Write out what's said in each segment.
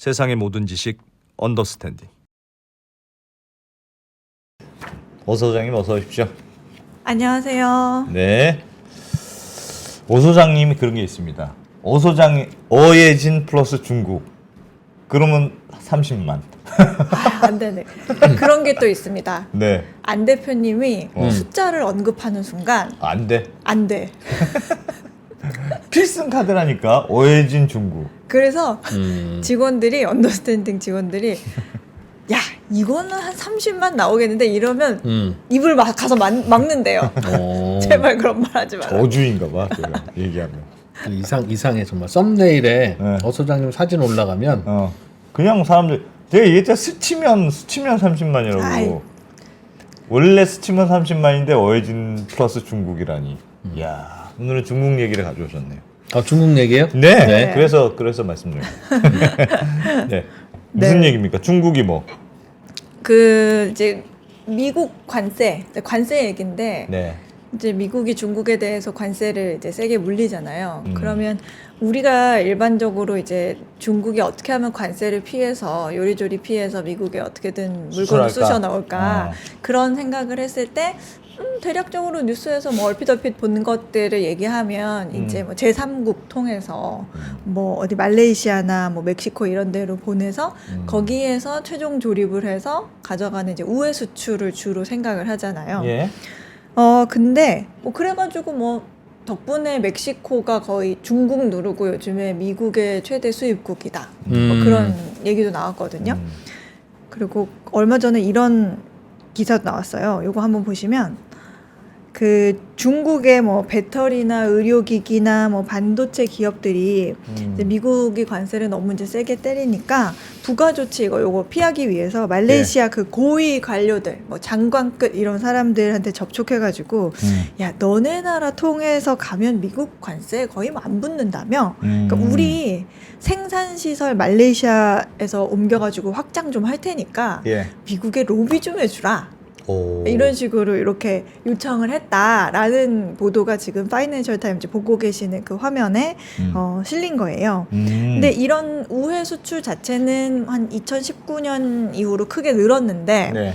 세상의 모든 지식 언더스탠딩. 오 소장님 어서 오십시오. 안녕하세요. 네. 오 소장님이 그런 게 있습니다. 오 소장이 어예진 플러스 중국. 그러면 30만. 안 되네. 그런 게 또 있습니다. 네. 안 대표님이 숫자를 언급하는 순간 안 돼. 안 돼. 필승 카드라니까. 어예진 중국. 그래서 직원들이 언더스탠딩 직원들이 야 이거는 한 30만 나오겠는데 이러면 입을 가서 막는데요. 제발 그런 말 하지 마라. 저주인가 봐. 제가 얘기하면. 이상해 정말. 썸네일에 네. 어 소장님 사진 올라가면 그냥 사람들 내가 얘기했잖아. 스치면 30만이라고. 아이. 원래 스치면 30만인데 어예진 플러스 중국이라니. 이야, 오늘은 중국 얘기를 가져오셨네요. 중국 얘기예요? 네. 네. 그래서 말씀드려요. 네. 무슨 네. 얘기입니까? 중국이 뭐? 그 이제 미국 관세 얘기인데 네. 이제 미국이 중국에 대해서 관세를 이제 세게 물리잖아요. 그러면 우리가 일반적으로 이제 중국이 어떻게 하면 관세를 피해서 요리조리 피해서 미국에 어떻게든 물건을 수출할까? 쑤셔 넣을까 어. 그런 생각을 했을 때 대략적으로 뉴스에서 뭐 얼핏 보는 것들을 얘기하면 이제 뭐 제3국 통해서 뭐 어디 말레이시아나 뭐 멕시코 이런 데로 보내서 거기에서 최종 조립을 해서 가져가는 이제 우회 수출을 주로 생각을 하잖아요. 예. 근데 뭐 그래가지고 뭐 덕분에 멕시코가 거의 중국 누르고 요즘에 미국의 최대 수입국이다. 뭐 그런 얘기도 나왔거든요. 그리고 얼마 전에 이런 기사도 나왔어요. 요거 한번 보시면 그 중국의 뭐 배터리나 의료기기나 뭐 반도체 기업들이 이제 미국이 관세를 너무 이제 세게 때리니까 부가조치 요거 피하기 위해서 말레이시아 그 고위 관료들 뭐 장관급 이런 사람들한테 접촉해가지고 야 너네 나라 통해서 가면 미국 관세 거의 뭐 안 붙는다며. 그러니까 우리 생산시설 말레이시아에서 옮겨가지고 확장 좀 할 테니까 예. 미국에 로비 좀 해주라. 오. 이런 식으로 이렇게 요청을 했다라는 보도가 지금 파이낸셜 타임즈 보고 계시는 그 화면에 실린 거예요. 근데 이런 우회 수출 자체는 한 2019년 이후로 크게 늘었는데 네.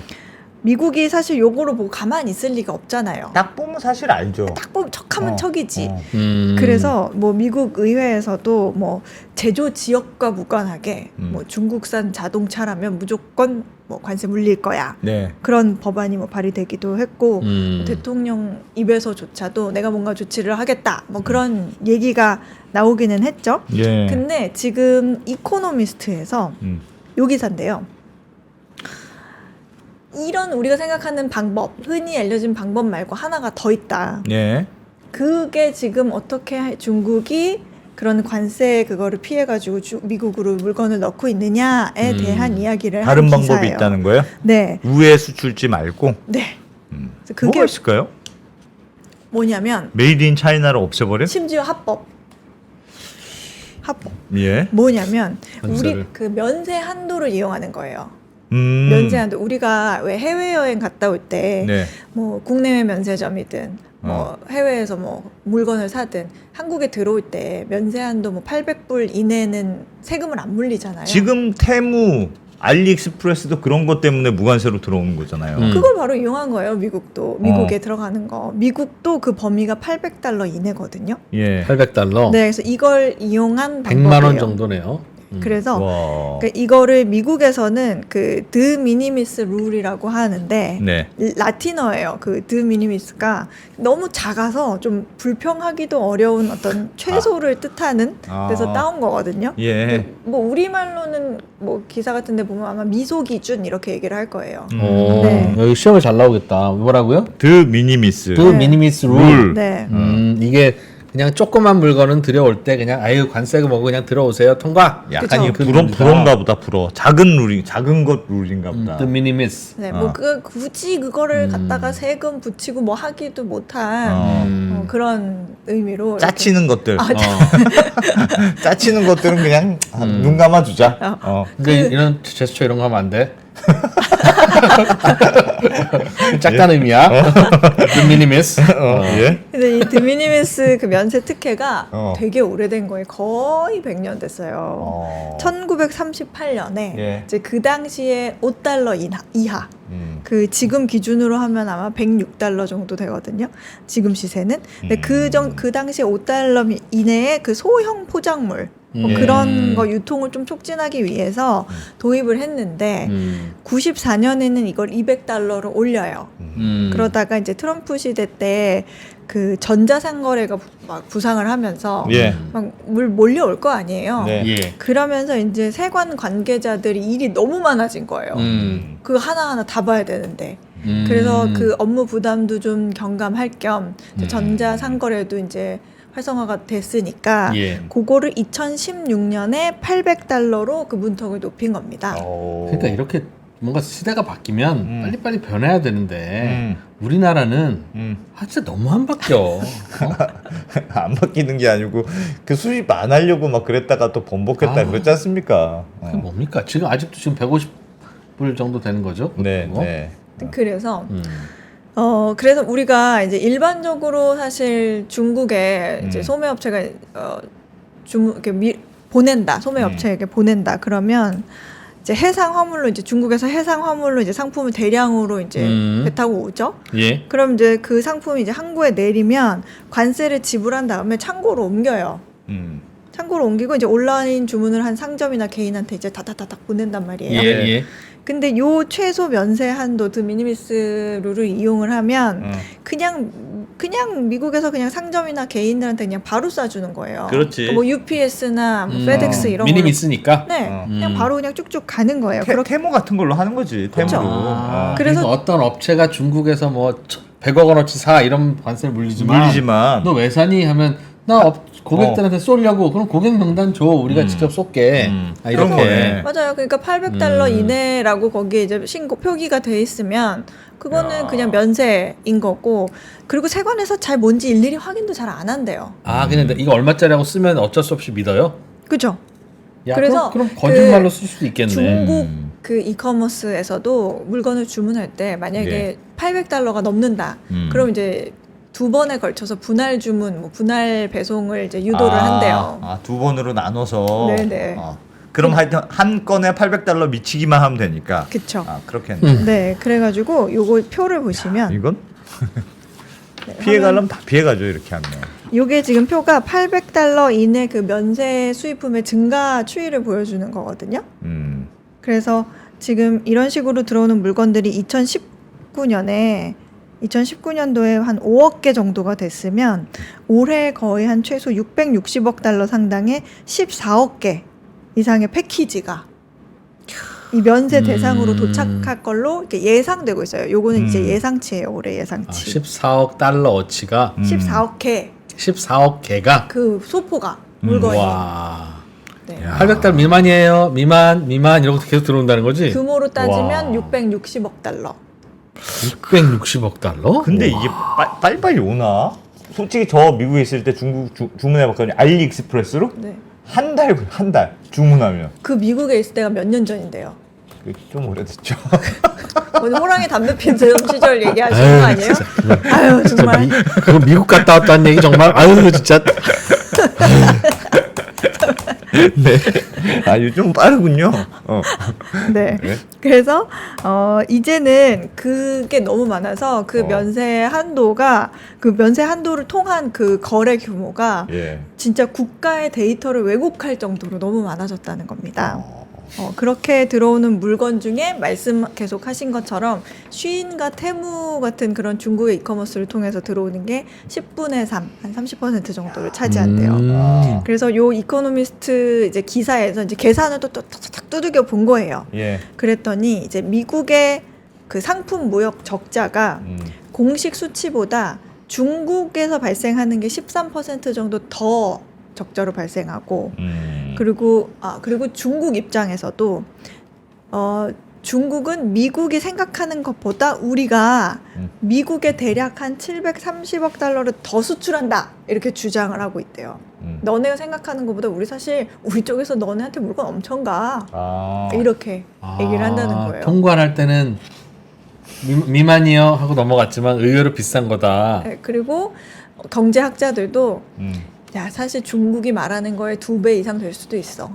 미국이 사실 요거를 보고 가만히 있을 리가 없잖아요. 딱 보면 사실 알죠. 딱 보면 척하면 척이지. 어. 그래서 뭐 미국 의회에서도 뭐 제조 지역과 무관하게 뭐 중국산 자동차라면 무조건 뭐 관세 물릴 거야. 네. 그런 법안이 뭐 발의되기도 했고 대통령 입에서조차도 내가 뭔가 조치를 하겠다 뭐 그런 얘기가 나오기는 했죠. 예. 근데 지금 이코노미스트에서 요 기사인데요. 이런 우리가 생각하는 방법, 흔히 알려진 방법 말고 하나가 더 있다. 예. 그게 지금 어떻게 중국이 그런 관세 그거를 피해가지고 미국으로 물건을 넣고 있느냐에 대한 이야기를 다른 한 방법이 기사예요. 있다는 거예요? 네, 우회 수출지 말고. 네. 그래서 그게 뭐가 있을까요? 뭐냐면 메이드 인 차이나를 없애버린? 심지어 합법. 예. 뭐냐면 관세를. 우리 그 면세 한도를 이용하는 거예요. 면세 한도. 우리가 왜 해외여행 갔다 올 때 네. 뭐 국내외 면세점이든 뭐 해외에서 뭐 물건을 사든 한국에 들어올 때 면세 한도 뭐 800불 이내는 세금을 안 물리잖아요. 지금 테무, 알리익스프레스도 그런 것 때문에 무관세로 들어오는 거잖아요. 그걸 바로 이용한 거예요. 미국에 들어가는 거. 미국도 그 범위가 800달러 이내거든요. 예. 800달러. 네, 그래서 이걸 이용한 100만 방법이에요. 원 정도네요. 그래서 와. 그러니까 이거를 미국에서는 그 드 미니미스 룰이라고 하는데 네. 라틴어예요. 그 드 미니미스가 너무 작아서 좀 불평하기도 어려운 어떤 최소를 뜻하는 데서 따온 거거든요. 예. 뭐 우리말로는 뭐 기사 같은 데 보면 아마 미소 기준 이렇게 얘기를 할 거예요. 네. 여기 시험에 잘 나오겠다. 뭐라고요? 드 미니미스. 그 미니미스 룰. 네. 이게 그냥 조그만 물건은 들여올 때 그냥 아유 관세가 뭐고 그냥 들어오세요 통과. 약간 이 그쵸. 불어인가 보다. 불어. 작은 것 룰인가 보다. The minimis. 네, 뭐 굳이 그거를 갖다가 세금 붙이고 뭐 하기도 못한 그런 의미로 이렇게. 짜치는 것들. 아, 짜치는 것들은 그냥 눈 감아주자. 그러니까 이런 제스처 이런 거 하면 안 돼. 작다는 의미야. 미니미스. 예. 근데 이 드미니미스 그 면세 특혜가 어. 되게 오래된 거예요. 거의 100년 됐어요. 1938년에 예. 이제 그 당시에 $5 이하. 그 지금 기준으로 하면 아마 106달러 정도 되거든요. 지금 시세는. 근데 그 당시에 $5 이내에 그 소형 포장물 뭐 예. 그런 거 유통을 좀 촉진하기 위해서 도입을 했는데 94년에는 이걸 $200로 올려요. 그러다가 이제 트럼프 시대 때 그 전자상거래가 막 부상을 하면서 예. 막 물 몰려올 거 아니에요. 네. 예. 그러면서 이제 세관 관계자들이 일이 너무 많아진 거예요. 그거 하나하나 다 봐야 되는데. 그래서 그 업무 부담도 좀 경감할 겸 이제 전자상거래도 이제 활성화가 됐으니까 예. 그거를 2016년에 $800로 그 문턱을 높인 겁니다. 그러니까 이렇게 뭔가 시대가 바뀌면 빨리빨리 변해야 되는데 음. 우리나라는 진짜 너무 안 바뀌어. 안 바뀌는 게 아니고 그 수입 안 하려고 막 그랬다가 또 번복했다 그랬지 않습니까? 그게 뭡니까? 지금 아직도 지금 150불 정도 되는 거죠? 네, 그거? 네. 그래서 그래서 우리가 이제 일반적으로 사실 중국에 이제 소매업체가 이렇게 보낸다, 소매업체에게 보낸다 그러면 이제 해상 화물로 이제 중국에서 해상 화물로 이제 상품을 대량으로 이제 배 타고 오죠. 예. 그럼 이제 그 상품이 이제 항구에 내리면 관세를 지불한 다음에 창고로 옮겨요. 창고로 옮기고 이제 온라인 주문을 한 상점이나 개인한테 이제 다다다닥 보낸단 말이에요. 예. 근데 요 최소 면세 한도 드미니미스 룰을 이용을 하면 그냥 미국에서 그냥 상점이나 개인들한테 그냥 바로 쏴주는 거예요. 그렇지. 뭐 UPS나 뭐 페덱스 이런 거. 미니미스니까. 네, 그냥 바로 그냥 쭉쭉 가는 거예요. 그렇게 테모 같은 걸로 하는 거지. 그렇죠. 테모로. 그래서- 그래서 어떤 업체가 중국에서 뭐 100억 원어치 사 이런 관세를 물리지만 너 왜 사니 하면 나 고객들한테 쏠려고 그럼 고객 명단 줘 우리가 직접 쏠게 그런 이렇게 거네. 맞아요. 그러니까 $800 이내라고 거기에 이제 신고 표기가 돼 있으면 그거는 그냥 면세인 거고 그리고 세관에서 잘 뭔지 일일이 확인도 잘 안 한대요. 그냥 이거 얼마짜리라고 쓰면 어쩔 수 없이 믿어요? 그죠? 야, 그래서 그럼 거짓말로 쓸 수도 있겠네. 중국 그 이커머스에서도 물건을 주문할 때 만약에 네. $800가 넘는다. 그럼 이제 2번에 걸쳐서 분할 주문, 뭐 분할 배송을 이제 유도를 한대요. 두 번으로 나눠서. 네네. 그럼 하여튼 한 건에 $800 미치기만 하면 되니까. 그쵸. 그렇겠네. 네, 그래가지고 요거 표를 보시면 이건 피해가려면 다 피해가죠 이렇게 하면. 요게 지금 표가 $800 이내 그 면세 수입품의 증가 추이를 보여주는 거거든요. 그래서 지금 이런 식으로 들어오는 물건들이 2019년도에 한 5억 개 정도가 됐으면 올해 거의 한 최소 $660억 상당의 14억 개 이상의 패키지가 이 면세 대상으로 도착할 걸로 이렇게 예상되고 있어요. 요거는 이제 예상치예요. 올해 예상치. 14억 달러어치가 14억 개. 14억 개가 그 소포가 물건이. 와. 네. 800달러 미만이에요. 미만 이러고 계속 들어온다는 거지? 규모로 따지면 와. $660억. 660억 달러? 근데 이게 빨리빨리 오나? 솔직히 저 미국에 있을 때 중국 주문해봤거든요. 알리익스프레스로 네. 한 달 주문하면. 그 미국에 있을 때가 몇 년 전인데요. 좀 오래됐죠. 오늘 호랑이 담배 피던 시절 얘기하시는 거 아니에요? 아유 정말. 그거 미국 갔다 왔다는 얘기 정말 아유 진짜. 네. 요즘 빠르군요. 네. 네. 그래서 이제는 그게 너무 많아서 그 면세 한도가 그 면세 한도를 통한 그 거래 규모가 예. 진짜 국가의 데이터를 왜곡할 정도로 너무 많아졌다는 겁니다. 그렇게 들어오는 물건 중에 말씀 계속 하신 것처럼 쉬인과 테무 같은 그런 중국의 이커머스를 통해서 들어오는 게 10분의 3, 한 30% 정도를 차지한대요. 그래서 요 이코노미스트 이제 기사에서 이제 계산을 또 탁탁탁 두들겨 본 거예요. 예. 그랬더니 이제 미국의 그 상품 무역 적자가 공식 수치보다 중국에서 발생하는 게 13% 정도 더 적자로 발생하고 그리고 중국 입장에서도 중국은 미국이 생각하는 것보다 우리가 미국에 대략 한 $730억 더 수출한다 이렇게 주장을 하고 있대요. 너네가 생각하는 것보다 우리 쪽에서 너네한테 물건 엄청 가 이렇게 얘기를 한다는 거예요. 통관할 때는 미만이요 하고 넘어갔지만 의외로 비싼 거다. 네, 그리고 경제학자들도 야 사실 중국이 말하는 거에 2배 이상 될 수도 있어.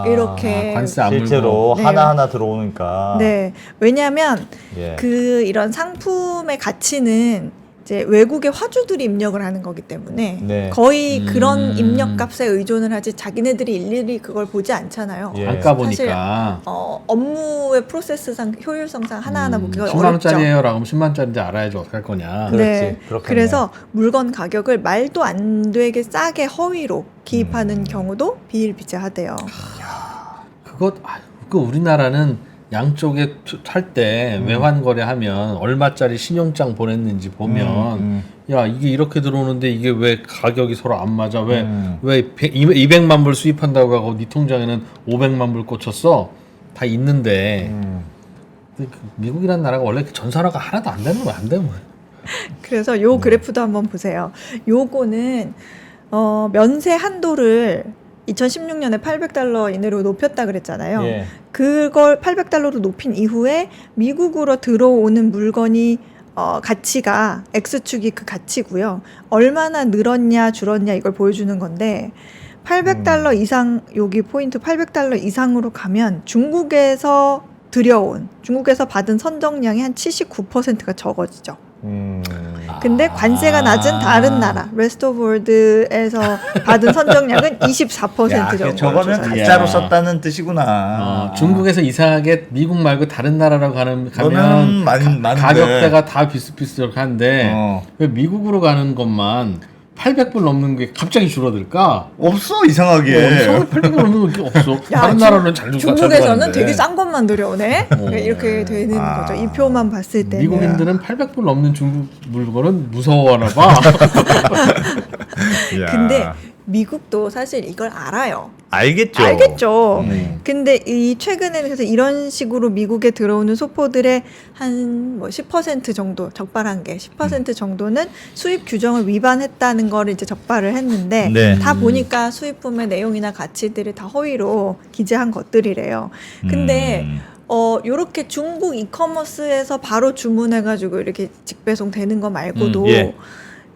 이렇게 관세 안 실제로 물고. 하나하나 들어오니까. 네, 왜냐하면 예. 그 이런 상품의 가치는 이제 외국의 화주들이 입력을 하는 거기 때문에 네. 거의 그런 입력값에 의존을 하지 자기네들이 일일이 그걸 보지 않잖아요. 예. 단가 보니까 업무의 프로세스상 효율성상 하나하나 보기가 10만 어렵죠. 원짜리예요라고 하면 10만 원짜리인지 알아야지 어떡할 거냐. 그렇지, 그렇겠네. 그래서 물건 가격을 말도 안 되게 싸게 허위로 기입하는 경우도 비일비재하대요. 그 우리나라는 양쪽에 할 때 외환 거래하면 얼마짜리 신용장 보냈는지 보면 야 이게 이렇게 들어오는데 이게 왜 가격이 서로 안 맞아 왜 200만 불 수입한다고 하고 네 통장에는 500만 불 꽂혔어 다 있는데 미국이라는 나라가 원래 전산화가 하나도 안 되는 거 안 되면 그래서 요 그래프도 한번 보세요. 요거는 면세 한도를 2016년에 $800 이내로 높였다 그랬잖아요. 예. 그걸 $800로 높인 이후에 미국으로 들어오는 물건이 가치가 X축이 그 가치고요. 얼마나 늘었냐 줄었냐 이걸 보여주는 건데 $800 이상 여기 포인트 $800 이상으로 가면 중국에서 받은 선정량이 한 79%가 적어지죠. 근데 관세가 낮은 다른 나라 레스트 오브 월드에서 받은 선정량은 24% 정도. 저거는 가짜로 썼다는 뜻이구나. 중국에서 이상하게 미국 말고 다른 나라로 가면 가격대가 다 비슷비슷한데 왜 미국으로 가는 것만 800불 넘는 게 갑자기 줄어들까? 없어 이상하게. 800불 넘는 게 없어. 야, 다른 나라는 잘 중국에서는 되게 싼 것만 들여오네. 이렇게 되는 거죠. 이 표만 봤을 때. 미국인들은 800불 넘는 중국 물건은 무서워하나 봐. 근데 미국도 사실 이걸 알아요. 알겠죠. 근데 이 최근에는 그래서 이런 식으로 미국에 들어오는 소포들의 한 뭐 10% 정도 적발한 게 10% 정도는 수입 규정을 위반했다는 거를 이제 적발을 했는데 네. 다 보니까 수입품의 내용이나 가치들이 다 허위로 기재한 것들이래요. 근데 요렇게 중국 이커머스에서 바로 주문해가지고 이렇게 직배송 되는 거 말고도 예.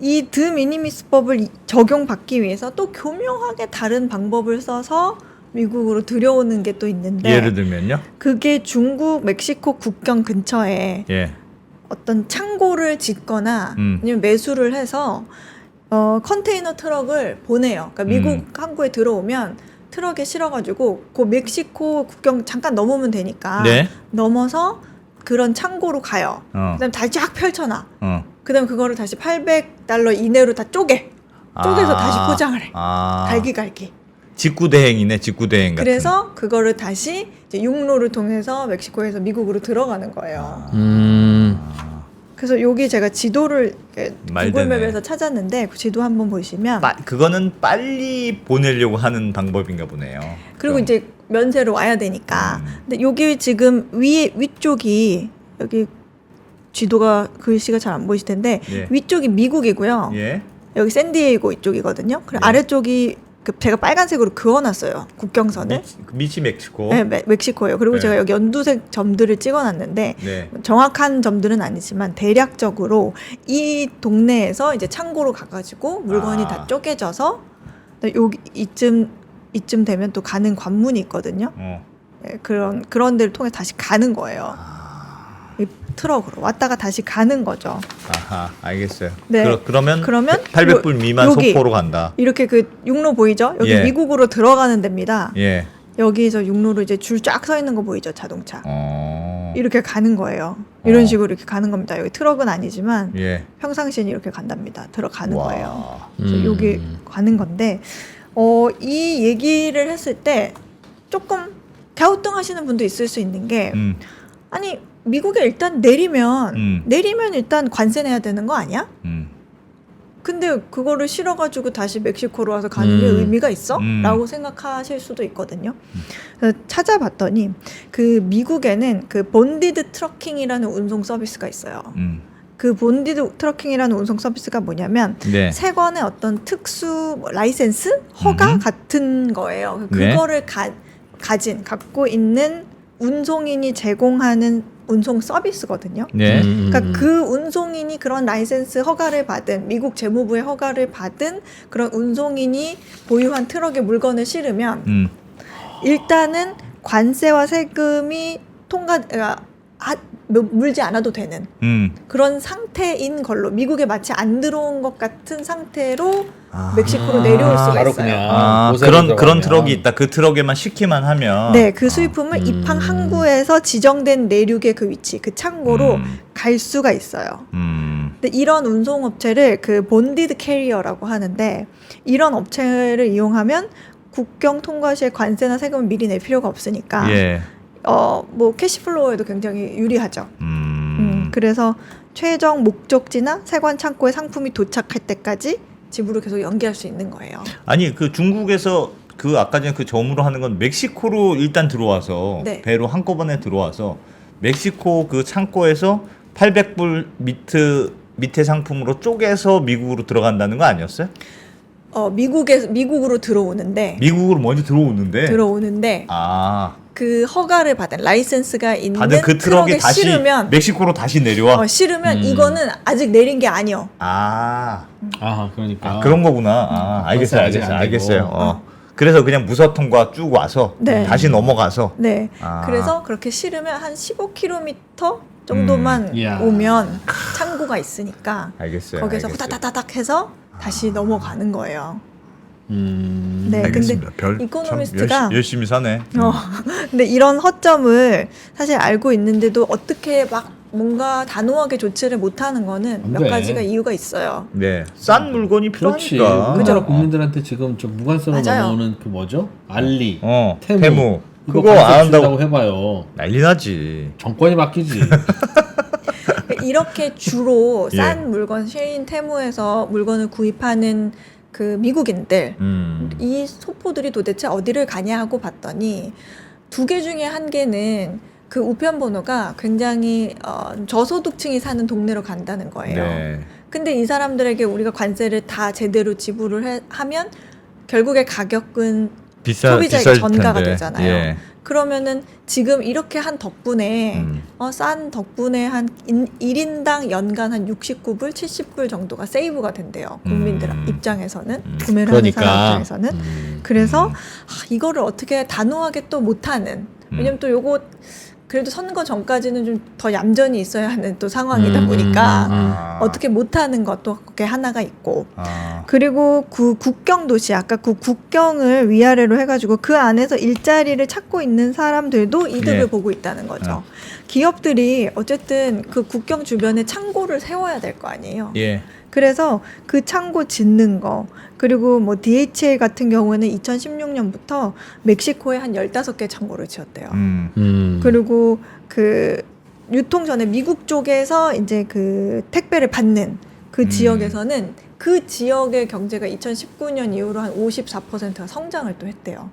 이 드미니미스법을 적용받기 위해서 또 교묘하게 다른 방법을 써서 미국으로 들여오는 게 또 있는데 예를 들면요. 그게 중국 멕시코 국경 근처에 예. 어떤 창고를 짓거나 아니면 매수를 해서 컨테이너 트럭을 보내요. 그러니까 미국 항구에 들어오면 트럭에 실어가지고 그 멕시코 국경 잠깐 넘으면 되니까 네. 넘어서 그런 창고로 가요. 그다음에 다시 쫙 펼쳐놔. 그다음 그거를 다시 $800 이내로 다 쪼개서 다시 포장을 해. 갈기. 직구대행이네, 직구대행 같은. 그래서 그거를 다시 이제 육로를 통해서 멕시코에서 미국으로 들어가는 거예요. 그래서 여기 제가 지도를 구글맵에서 찾았는데 그 지도 한번 보시면 그거는 빨리 보내려고 하는 방법인가 보네요. 그리고 이제 면세로 와야 되니까. 근데 여기 지금 위쪽이 여기 지도가 글씨가 잘 안 보이실 텐데 예. 위쪽이 미국이고요. 예. 여기 샌디에이고 이쪽이거든요. 그리고 예. 아래쪽이 제가 빨간색으로 그어놨어요. 국경선을. 미치 멕시코. 네, 멕시코예요. 그리고 네. 제가 여기 연두색 점들을 찍어놨는데 네. 정확한 점들은 아니지만 대략적으로 이 동네에서 이제 창고로 가가지고 물건이 다 쪼개져서 여기 이쯤 되면 또 가는 관문이 있거든요. 네, 그런 데를 통해 다시 가는 거예요. 이 트럭으로 왔다가 다시 가는 거죠. 아하, 알겠어요. 네. 그러면 800불 요- 미만 여기 소포로 간다. 이렇게 그 육로 보이죠? 여기 예. 미국으로 들어가는 데입니다. 예. 여기서 육로로 이제 줄 쫙 서 있는 거 보이죠? 자동차. 어. 이렇게 가는 거예요. 이런 식으로 이렇게 가는 겁니다. 여기 트럭은 아니지만 예. 평상시엔 이렇게 간답니다. 들어가는 와. 거예요. 그래서 여기 가는 건데 이 얘기를 했을 때 조금 갸우뚱하시는 분도 있을 수 있는 게 아니 미국에 일단 내리면 일단 관세 내야 되는 거 아니야? 근데 그거를 실어가지고 다시 멕시코로 와서 가는 게 의미가 있어? 라고 생각하실 수도 있거든요. 그래서 찾아봤더니 그 미국에는 그 본디드 트러킹이라는 운송 서비스가 있어요. 그 본디드 트러킹이라는 운송 서비스가 뭐냐면 네. 세관의 어떤 특수 라이센스? 허가 같은 거예요. 네. 그거를 갖고 있는 운송인이 제공하는 운송 서비스거든요. 네. 그러니까 그 운송인이 그런 라이센스 허가를 받은 미국 재무부의 허가를 받은 그런 운송인이 보유한 트럭에 물건을 실으면 일단은 관세와 세금이 물지 않아도 되는 그런 상태인 걸로 미국에 마치 안 들어온 것 같은 상태로 멕시코로 내려올 수가 바로 있어요. 그냥 보세로 그런 들어가면. 트럭이 있다. 그 트럭에만 싣기만 하면. 네, 그 수입품을 입항 항구에서 지정된 내륙의 그 위치, 그 창고로 갈 수가 있어요. 근데 이런 운송업체를 그 본디드 캐리어라고 하는데 이런 업체를 이용하면 국경 통과 시에 관세나 세금을 미리 낼 필요가 없으니까 예. 뭐 캐시플로우에도 굉장히 유리하죠. 그래서 최종 목적지나 세관 창고에 상품이 도착할 때까지 집으로 계속 연기할 수 있는 거예요. 아니 그 중국에서 그 아까 전에 그 점으로 하는 건 멕시코로 일단 들어와서 네. 배로 한꺼번에 들어와서 멕시코 그 창고에서 800불 밑에 상품으로 쪼개서 미국으로 들어간다는 거 아니었어요? 미국으로 들어오는데 미국으로 먼저 들어오는데 그 허가를 받은 라이센스가 있는 받은 그 트럭이 다시 실으면 멕시코로 다시 내려와. 실으면 이거는 아직 내린 게 아니요. 그러니까 그런 거구나. 알겠어요. 아직 안 되고. 알겠어요. 그래서 그냥 무사통과 쭉 와서 네. 다시 넘어가서. 네. 그래서 그렇게 실으면 한 15km 정도만 이야. 오면 창고가 있으니까 알겠어요. 거기서 알겠어요. 후다다다닥 해서 다시 넘어가는 거예요. 네, 알겠습니다. 근데 이코노미스트가 열심히 사네. 근데 이런 허점을 사실 알고 있는데도 어떻게 막 뭔가 단호하게 조치를 못하는 거는 안 몇 돼. 가지가 이유가 있어요. 네, 싼 물건이 그렇지. 필요하니까. 우리나라 국민들한테 지금 저 무관세로 맞아요. 넘어오는 그 뭐죠? 알리, 테무. 이거 그거 안 한다고 한다고 해봐요. 난리 나지. 정권이 바뀌지. 이렇게 주로 예. 싼 물건 쉐인 테무에서 물건을 구입하는 그 미국인들 이 소포들이 도대체 어디를 가냐 하고 봤더니 2개 중에 1개는 그 우편 번호가 굉장히 저소득층이 사는 동네로 간다는 거예요. 네. 근데 이 사람들에게 우리가 관세를 다 제대로 지불을 하면 결국에 가격은 소비자에게 전가가 되잖아요. 예. 그러면은 지금 이렇게 한 덕분에 싼 덕분에 한 1인당 연간 한 69불, 70불 정도가 세이브가 된대요. 국민들 입장에서는 구매를 하는 사람 입장에서는. 그래서 이거를 어떻게 단호하게 또 못하는 왜냐면 또 요거 그래도 선거 전까지는 좀 더 얌전히 있어야 하는 또 상황이다 보니까 어떻게 못하는 것도 그게 하나가 있고 그리고 그 국경 도시 아까 그 국경을 위아래로 해가지고 그 안에서 일자리를 찾고 있는 사람들도 이득을 예. 보고 있다는 거죠. 기업들이 어쨌든 그 국경 주변에 창고를 세워야 될 거 아니에요. 예. 그래서 그 창고 짓는 거 그리고 뭐 DHL 같은 경우에는 2016년부터 멕시코에 한 15개 창고를 지었대요. 그리고 그 유통 전에 미국 쪽에서 이제 그 택배를 받는 그 지역에서는 그 지역의 경제가 2019년 이후로 한 54%가 성장을 또 했대요.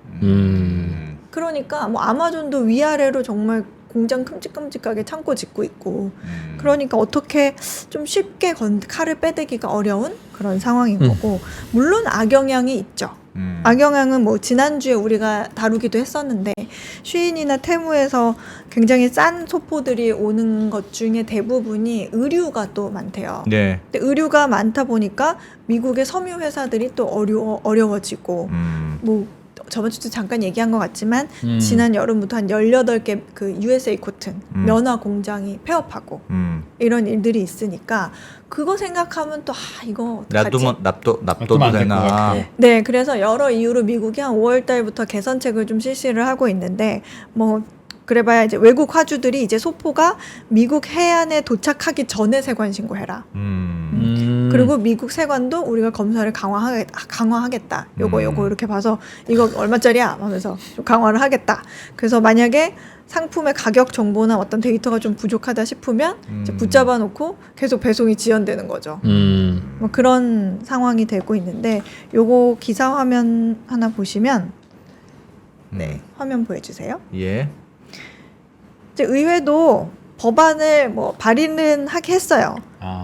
그러니까 뭐 아마존도 위아래로 정말 공장 큼직큼직하게 창고 짓고 있고 그러니까 어떻게 좀 쉽게 칼을 빼대기가 어려운 그런 상황인 거고 물론 악영향이 있죠. 악영향은 뭐 지난주에 우리가 다루기도 했었는데 쉬인이나 테무에서 굉장히 싼 소포들이 오는 것 중에 대부분이 의류가 또 많대요. 네. 근데 의류가 많다 보니까 미국의 섬유 회사들이 또 어려워지고 뭐 저번 주도 잠깐 얘기한 것 같지만 지난 여름부터 한 18개 그 USA 코튼 면화 공장이 폐업하고 이런 일들이 있으니까 그거 생각하면 또 이거 어떡하지? 납도도 안될 것 되나. 같고. 네, 그래서 여러 이유로 미국이 한 5월 달부터 개선책을 좀 실시를 하고 있는데 뭐 그래봐야 이제 외국 화주들이 이제 소포가 미국 해안에 도착하기 전에 세관 신고해라. 그리고 미국 세관도 우리가 검사를 강화하겠다. 요거 이렇게 봐서 이거 얼마짜리야? 하면서 좀 강화를 하겠다. 그래서 만약에 상품의 가격 정보나 어떤 데이터가 좀 부족하다 싶으면 이제 붙잡아 놓고 계속 배송이 지연되는 거죠. 뭐 그런 상황이 되고 있는데 요거 기사 화면 하나 보시면 네, 화면 보여주세요. 예. 이제 의회도 법안을 뭐 발의는 하게 했어요.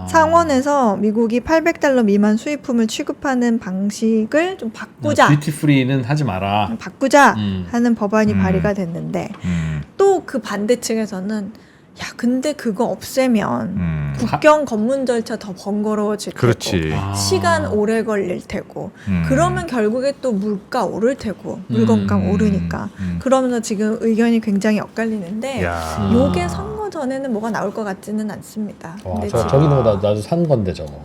상원에서 미국이 $800 미만 수입품을 취급하는 방식을 좀 바꾸자. 듀티 프리는 하지 마라. 바꾸자 하는 법안이 발의가 됐는데 음. 또 그 반대층에서는 야, 근데 그거 없애면 국경 검문 절차 더 번거로워질 그렇지. 테고 시간 오래 걸릴 테고 그러면 결국에 또 물가 오를 테고 물건값 오르니까 그러면서 지금 의견이 굉장히 엇갈리는데 야. 요게 선거 전에는 뭐가 나올 것 같지는 않습니다. 와, 근데 저기 있는 거 나도 산 건데 저거.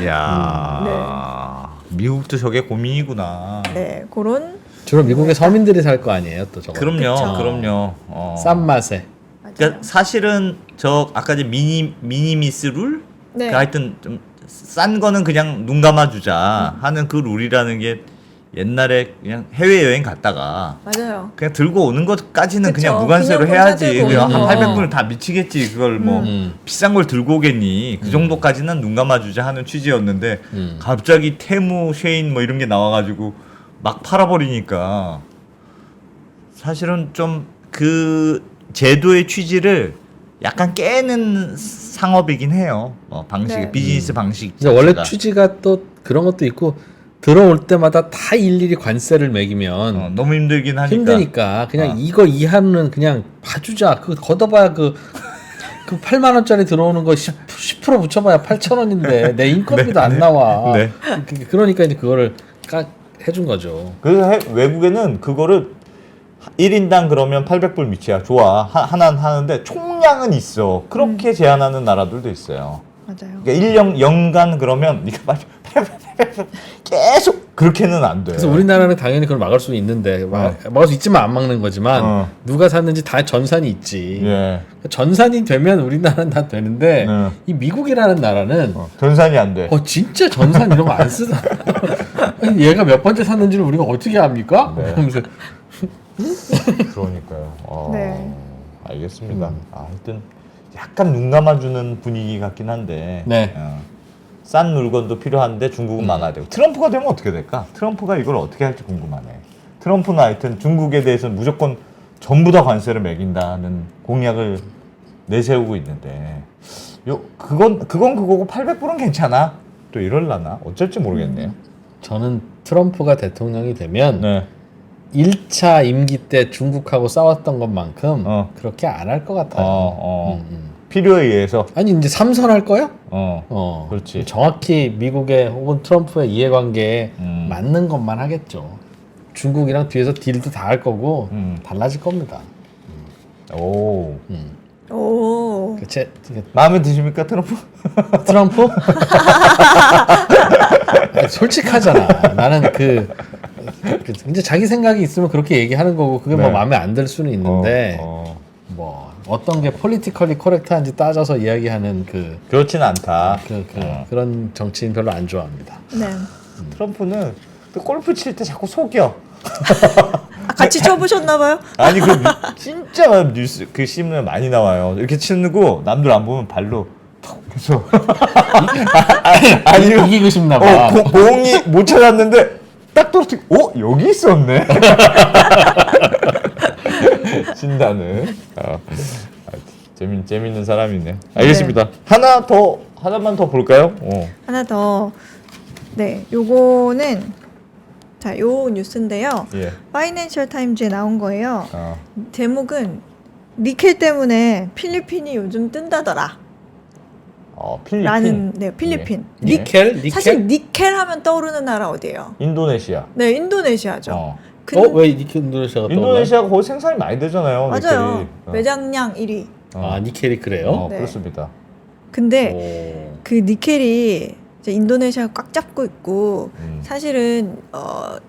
야. 미국도 저게 고민이구나. 네, 그런 주로 미국의 서민들이 살 거 아니에요, 또 저거. 그럼요, 그쵸. 그럼요. 싼 맛에. 맞아요. 그러니까 사실은 저 아까 이제 미니미스 룰, 네. 그 하여튼 좀 싼 거는 그냥 눈 감아주자 하는 그 룰이라는 게 옛날에 그냥 해외 여행 갔다가 맞아요. 그냥 들고 오는 것까지는 그쵸. 그냥 무관세로 그냥 해야지. 들고 그냥 오는 한 거. 800불 다 미치겠지. 그걸 뭐 비싼 걸 들고 오겠니? 그 정도까지는 눈 감아주자 하는 취지였는데 갑자기 테무, 쉐인 뭐 이런 게 나와가지고 막 팔아버리니까 사실은 좀 그 제도의 취지를 약간 깨는 상업이긴 해요. 방식, 네. 비즈니스 방식. 근데 원래 자체가. 취지가 또 그런 것도 있고 들어올 때마다 다 일일이 관세를 매기면 너무 힘들긴 하니까. 힘드니까 그냥 이거 이하는 그냥 봐주자. 그 걷어봐야 그 8만 원짜리 들어오는 거 10% 붙여봐야 8천 원인데 내 인건비도 안 나와. 네. 그러니까 이제 그거를 해준 거죠. 그래서 외국에는 그거를 1인당 그러면 800불 미치야. 좋아. 하나는 하는데 총량은 있어. 그렇게 제한하는 나라들도 있어요. 맞아요. 그러니까 연간 그러면 이거 계속 그렇게는 안 돼. 그래서 우리나라는 당연히 그걸 막을 수 있는데 막을 수 있지만 안 막는 거지만 누가 샀는지 다 전산이 있지. 예. 전산이 되면 우리나라는 다 되는데 네. 이 미국이라는 나라는 전산이 안 돼. 진짜 전산 이런 거 안 쓰다. 아니, 얘가 몇 번째 샀는지를 우리가 어떻게 압니까? 네. 그러면서 그러니까요. 네. 알겠습니다. 하여튼 약간 눈 감아주는 분위기 같긴 한데. 네. 싼 물건도 필요한데 중국은 막아야 되고. 트럼프가 되면 어떻게 될까? 트럼프가 이걸 어떻게 할지 궁금하네. 트럼프는 하여튼 중국에 대해서는 무조건 전부 다 관세를 매긴다는 공약을 내세우고 있는데 그건 그거고 800불은 괜찮아. 또 이럴라나? 어쩔지 모르겠네요. 저는 트럼프가 대통령이 되면 네. 1차 임기 때 중국하고 싸웠던 것만큼 그렇게 안 할 것 같아요. 필요에 의해서. 아니 이제 삼선 할 거요? 그렇지. 정확히 미국의 혹은 트럼프의 이해관계에 맞는 것만 하겠죠. 중국이랑 뒤에서 딜도 다 할 거고 달라질 겁니다. 오. 오. 마음에 드십니까 트럼프? 트럼프? 아니, 솔직하잖아. 나는 이제 자기 생각이 있으면 그렇게 얘기하는 거고 그게 뭐 네. 마음에 안 들 수는 있는데 뭐 어떤 게 폴리티컬리 코렉트한지 따져서 이야기하는 그렇진 않다. 그런 정치인 별로 안 좋아합니다. 네. 트럼프는 그 골프 칠 때 자꾸 속여. 같이 쳐보셨나봐요? 아니 진짜 뉴스 그 신문에 많이 나와요. 이렇게 치고 남들 안 보면 발로 턱 해서 아니 이기고 싶나 봐. 공이 못 찾았는데 딱 떨어지고 여기 있었네. 진다는. 재밌는 사람이네. 알겠습니다. 하나만 더 볼까요? 하나 더. 네, 요거는 자, 요 뉴스인데요. 예. 파이낸셜 타임즈에 나온 거예요. 제목은 니켈 때문에 필리핀이 요즘 뜬다더라. 필리핀. 라는 필리핀. 예. 니켈? 사실 니켈 하면 떠오르는 나라 어디예요? 인도네시아. 네, 인도네시아죠. 왜 니켈 인도네시아가 떠올라요? 인도네시아가 거기 생산이 많이 되잖아요. 맞아요. 니켈이. 매장량 1위. 니켈이 그래요? 네. 그렇습니다. 근데 그 니켈이 이제 인도네시아가 꽉 잡고 있고 사실은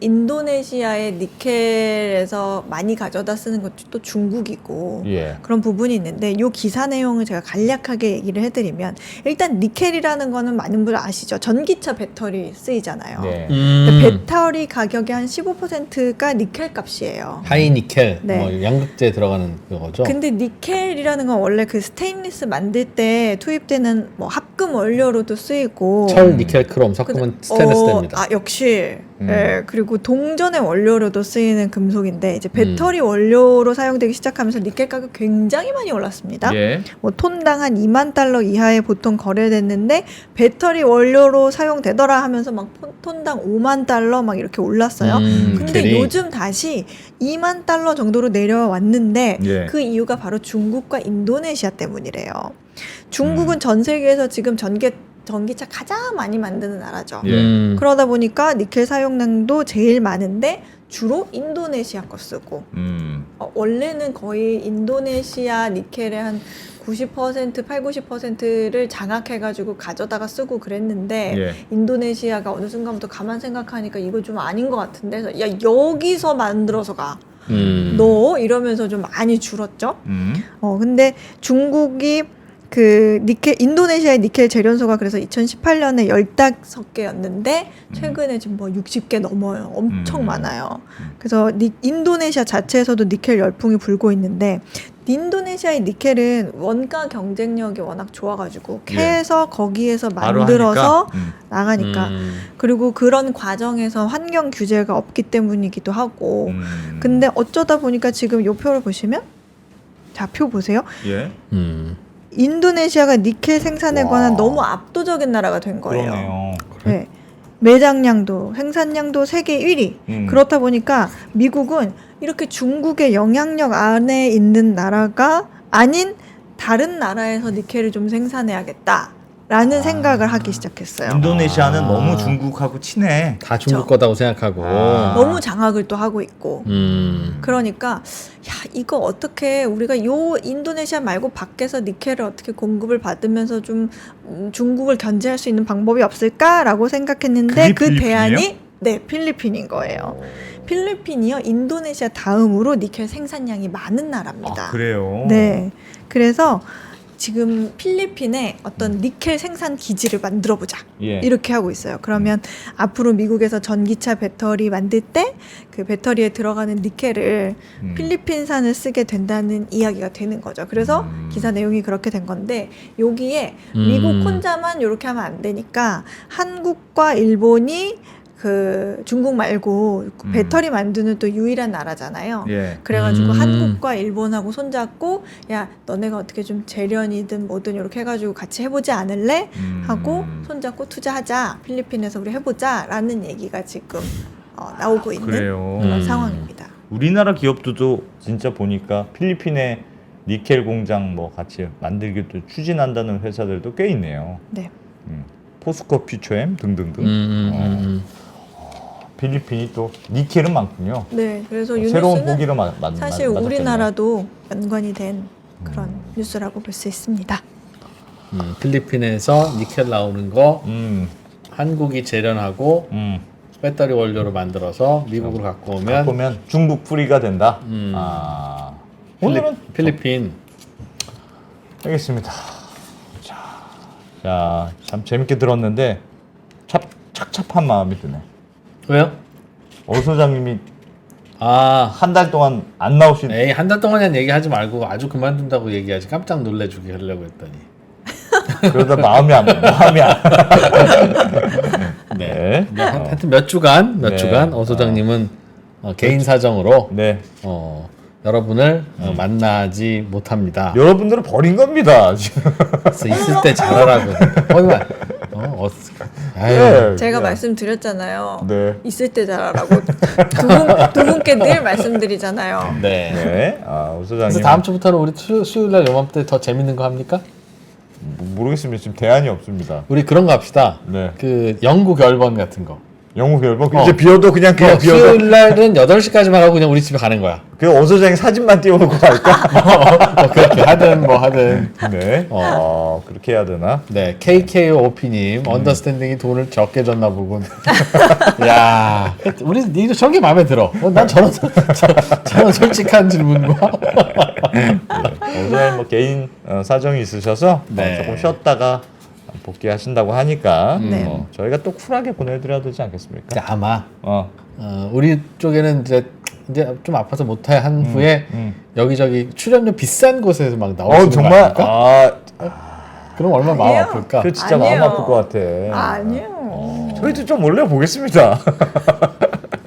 인도네시아의 니켈에서 많이 가져다 쓰는 것도 또 중국이고 예. 그런 부분이 있는데 이 기사 내용을 제가 간략하게 얘기를 해드리면 일단 니켈이라는 거는 많은 분들 아시죠? 전기차 배터리 쓰이잖아요. 네. 근데 배터리 가격의 한 15%가 니켈 값이에요. 하이 니켈, 네. 양극재에 들어가는 그거죠. 근데 니켈이라는 건 원래 그 스테인리스 만들 때 투입되는 뭐 합금 원료로도 쓰이고 철 메탈, 니켈, 크롬 섞으면 스테인리스 됩니다. 아 역시. 예, 그리고 동전의 원료로도 쓰이는 금속인데 이제 배터리 원료로 사용되기 시작하면서 니켈 가격 굉장히 많이 올랐습니다. 예. 뭐 톤당 한 2만 달러 이하에 보통 거래됐는데 배터리 원료로 사용되더라 하면서 막 톤당 5만 달러 막 이렇게 올랐어요. 근데 니켈이. 요즘 다시 2만 달러 정도로 내려왔는데 예. 그 이유가 바로 중국과 인도네시아 때문이래요. 중국은 전 세계에서 지금 전기차 가장 많이 만드는 나라죠. 예. 그러다 보니까 니켈 사용량도 제일 많은데 주로 인도네시아 거 쓰고 원래는 거의 인도네시아 니켈의 한 90%, 80-90%를 장악해가지고 가져다가 쓰고 그랬는데 예. 인도네시아가 어느 순간부터 가만 생각하니까 이거 좀 아닌 것 같은데 그래서 야 여기서 만들어서 가. 너 이러면서 좀 많이 줄었죠. 근데 중국이 그 니켈 인도네시아의 니켈 재련소가 그래서 2018년에 15개였는데 최근에 지금 뭐 60개 넘어요. 엄청 많아요. 그래서 인도네시아 자체에서도 니켈 열풍이 불고 있는데 인도네시아의 니켈은 원가 경쟁력이 워낙 좋아가지고 캐서 거기에서 바로 만들어서 하니까. 나가니까 그리고 그런 과정에서 환경 규제가 없기 때문이기도 하고 근데 어쩌다 보니까 지금 요 표를 보시면 자, 표 보세요. 예. 인도네시아가 니켈 생산에 와. 관한 너무 압도적인 나라가 된 거예요. 그러네요. 네. 매장량도 생산량도 세계 1위. 그렇다 보니까 미국은 이렇게 중국의 영향력 안에 있는 나라가 아닌 다른 나라에서 니켈을 좀 생산해야겠다라는 생각을 하기 시작했어요. 인도네시아는 너무 중국하고 친해. 다 중국 거다고 생각하고. 너무 장악을 또 하고 있고. 그러니까 야 이거 어떻게 우리가 요 인도네시아 말고 밖에서 니켈을 어떻게 공급을 받으면서 좀 중국을 견제할 수 있는 방법이 없을까라고 생각했는데 그게 그 대안이 필리핀이에요? 네 필리핀인 거예요. 필리핀이요 인도네시아 다음으로 니켈 생산량이 많은 나라입니다. 아, 그래요? 네. 그래서 지금 필리핀에 어떤 니켈 생산 기지를 만들어 보자. 예. 이렇게 하고 있어요. 그러면 앞으로 미국에서 전기차 배터리 만들 때 그 배터리에 들어가는 니켈을 필리핀산을 쓰게 된다는 이야기가 되는 거죠. 그래서 기사 내용이 그렇게 된 건데 여기에 미국 혼자만 이렇게 하면 안 되니까 한국과 일본이 그 중국 말고 배터리 만드는 또 유일한 나라잖아요. 예. 그래가지고 한국과 일본하고 손잡고 야 너네가 어떻게 좀 재련이든 뭐든 이렇게 해가지고 같이 해보지 않을래? 하고 손잡고 투자하자. 필리핀에서 우리 해보자라는 얘기가 지금 나오고 있는 그래요. 그런 상황입니다. 우리나라 기업들도 진짜 보니까 필리핀에 니켈 공장 뭐 같이 만들기도 추진한다는 회사들도 꽤 있네요. 네. 포스코 퓨처엠 등등등. 필리핀이 또 니켈은 많군요. 네. 그래서 이 새로운 뉴스는 고기로 사실 우리나라도 연관이 된 그런 뉴스라고 볼 수 있습니다. 필리핀에서 니켈 나오는 거 한국이 재련하고 배터리 원료로 만들어서 미국으로 갖고 오면 보면 중국 뿌리가 된다. 오늘은 필리핀. 알겠습니다. 자, 참 재밌게 들었는데 착잡한 마음이 드네. 왜요? 오 소장님이 아, 한 달 동안 안 나오신. 에이 한 달 동안이란 얘기하지 말고 아주 그만둔다고 얘기하지. 깜짝 놀래주게 하려고 했더니. 그러다 마음이 안. 네. 하여튼 몇 주간 오 소장님은 개인 사정으로 네. 여러분을 만나지 못합니다. 여러분들은 버린 겁니다. 지금. 그래서 있을 때 잘하라고. 거기만. 네. 제가 말씀드렸잖아요. 네. 있을 때 잘하라고 두 분께 늘 말씀드리잖아요. 네. 네. 오 소장님. 그래서 다음 주부터는 우리 수요일 날 요맘때 더 재밌는 거 합니까? 모르겠습니다. 지금 대안이 없습니다. 우리 그런 거 합시다. 네. 그 영국 열번 같은 거. 영국 열번 이제 비어도 그냥 비어도. 수요일 날은 8시까지만 하고 그냥 우리 집에 가는 거야. 그 오 소장이 사진만 띄워놓고 갈까? 그렇게 하든 뭐 하든. 네. 그렇게 해야 되나? 네, KKOP님 언더스탠딩이 돈을 적게 줬나 보군. 야, 우리 니도 저게 마음에 들어. 난 저런 솔직한 질문과. 오 소장님 뭐 개인 사정이 있으셔서 네. 조금 쉬었다가 복귀하신다고 하니까 네. 저희가 또 쿨하게 보내드려야 되지 않겠습니까? 아마 어. 우리 쪽에는 이제 좀 아파서 못해 한 후에 여기저기 출연료 비싼 곳에서 막 나오시는 거 정말 아닙니까? 그럼 얼마나 마음 아니에요. 아플까? 그 진짜 아니에요. 마음 아플 것 같아. 아니요. 저희도 좀 올려보겠습니다.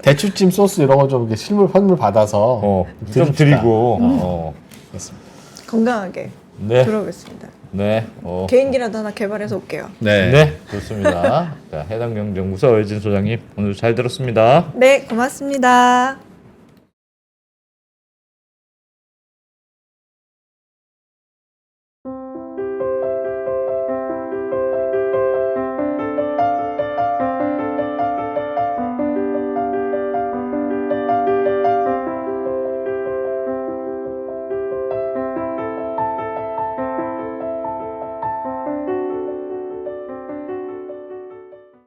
대추찜 소스 이런 거 좀 이렇게 실물 받아서 좀 드리고. 그렇습니다. 건강하게 네. 들어오겠습니다. 네. 개인기라도 하나 개발해서 올게요. 네. 네, 좋습니다. 자, 해당경제연구소 의진 소장님 오늘 잘 들었습니다. 네, 고맙습니다.